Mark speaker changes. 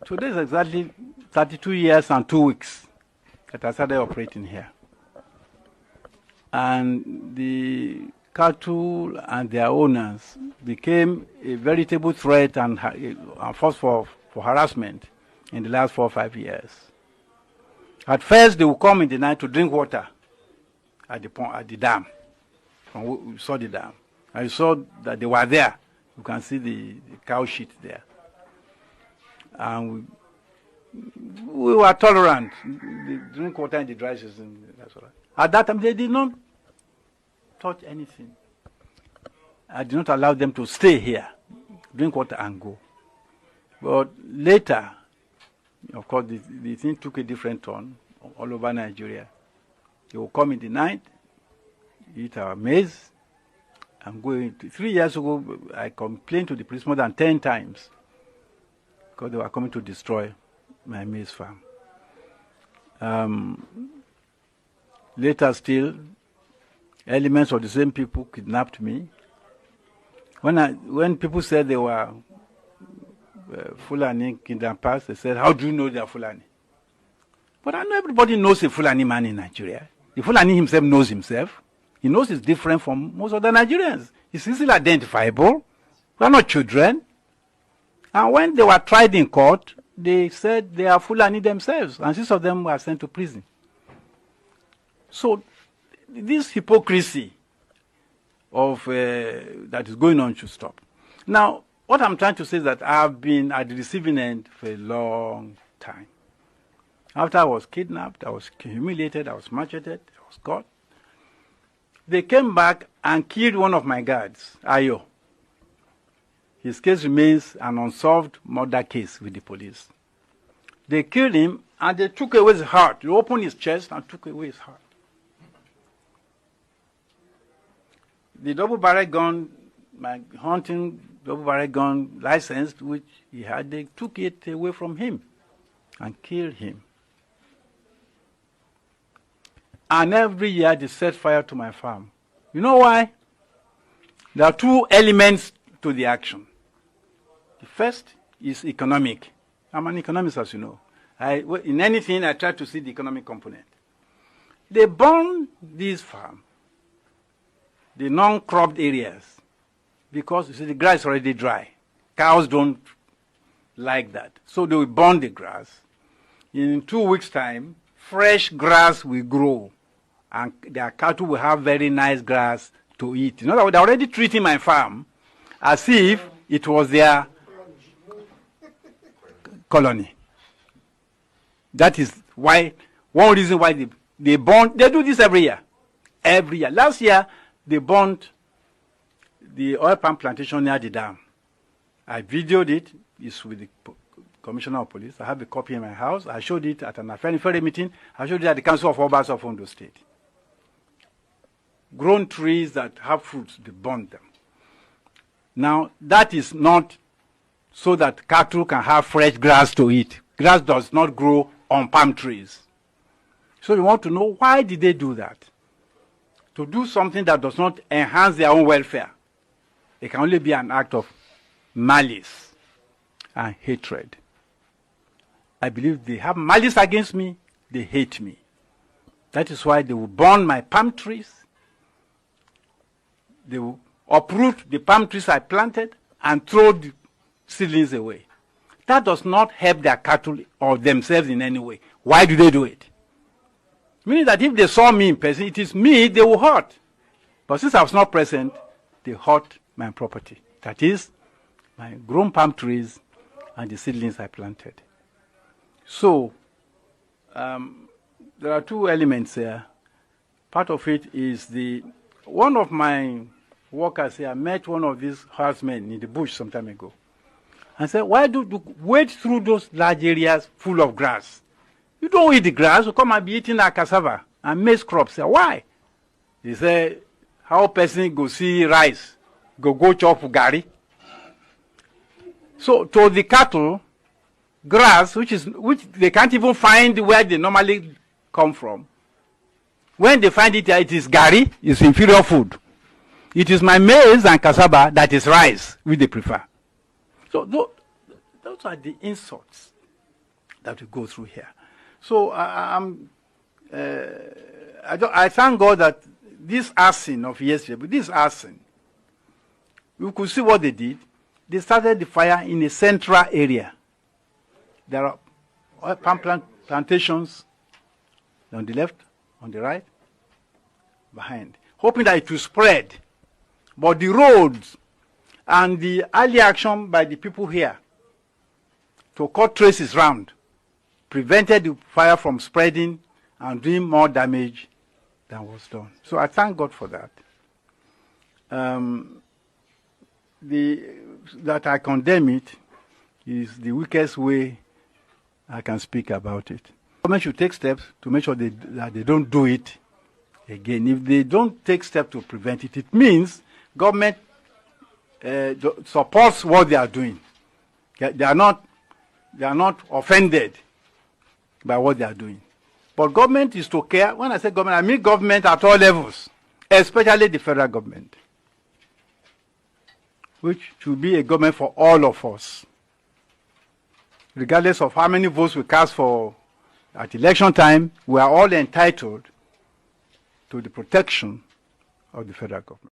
Speaker 1: Today is exactly 32 years and 2 weeks that I started operating here. And the cattle and their owners became a veritable threat and force for harassment in the last 4 or 5 years. At first, they would come in the night to drink water at the dam. And we saw the dam. I saw that they were there. You can see the cow shit there. And we were tolerant. They drink water in the dry season. That's all right. At that time, they did not touch anything. I did not allow them to stay here, drink water and go. But later, of course, the thing took a different turn all over Nigeria. They will come in the night, eat our maize, and go into. 3 years ago, I complained to the police more than 10 times because they were coming to destroy my maize farm. Later still, elements of the same people kidnapped me. When people said they were Fulani kidnappers, they said, "How do you know they are Fulani?" But I know everybody knows a Fulani man in Nigeria. The Fulani himself knows himself. He knows he's different from most other Nigerians. He's easily identifiable. We are not children. And when they were tried in court, they said they are Fulani themselves, and 6 of them were sent to prison. So this hypocrisy of that is going on should stop. Now, what I'm trying to say is that I've been at the receiving end for a long time. After I was kidnapped, I was humiliated, I was macheted, I was caught. They came back and killed one of my guards, Ayo. His case remains an unsolved murder case with the police. They killed him and they took away his heart. They opened his chest and took away his heart. The double barrel gun, my hunting double barrel gun license, which he had, they took it away from him and killed him. And every year they set fire to my farm. You know why? There are 2 elements to the action. The first is economic. I'm an economist, as you know. In anything, I try to see the economic component. They burn this farm, the non-cropped areas, because you see the grass is already dry. Cows don't like that. So they will burn the grass. In 2 weeks' time, fresh grass will grow, and their cattle will have very nice grass to eat. You know, they're already treating my farm as if it was their colony. That is why, one reason why they burn, they do this every year. Every year. Last year, they burned the oil palm plantation near the dam. I videoed it. It's with the Commissioner of Police. I have a copy in my house. I showed it at an Afenifere meeting. I showed it at the Council of Obas of Ondo State. Grown trees that have fruits, they burn them. Now, that is not so that cattle can have fresh grass to eat. Grass does not grow on palm trees. So we want to know, why did they do that? To do something that does not enhance their own welfare. It can only be an act of malice and hatred. I believe they have malice against me, they hate me. That is why they will burn my palm trees. They will uproot the palm trees I planted and throw the seedlings away. That does not help their cattle or themselves in any way. Why do they do it? Meaning that if they saw me in person, it is me they will hurt. But since I was not present, they hurt my property. That is, my grown palm trees and the seedlings I planted. So, there are 2 elements here. Part of it is one of my workers here met one of these herdsmen in the bush some time ago. And said, "Why do you wade through those large areas full of grass? You don't eat the grass, you come and be eating our cassava and maize crops." Say, "Why?" He said, "How person go see rice, go chop gari?" So to the cattle, grass, which they can't even find where they normally come from. When they find it, it is gari, it's inferior food. It is my maize and cassava that is rice, which they prefer. So those are the insults that we go through here. So I thank God that this arson of yesterday, this arson, you could see what they did. They started the fire in a central area. There are palm plantations on the left, on the right, behind, hoping that it will spread. But the roads and the early action by the people here to cut traces round prevented the fire from spreading and doing more damage than was done. So I thank God for that. That I condemn it is the weakest way I can speak about it. Government should take steps to make sure that they don't do it again. If they don't take steps to prevent it, it means government supports what they are doing. They are not offended by what they are doing. But government is to care. When I say government, I mean government at all levels, especially the federal government, which should be a government for all of us, regardless of how many votes we cast for at election time. We are all entitled to the protection of the federal government.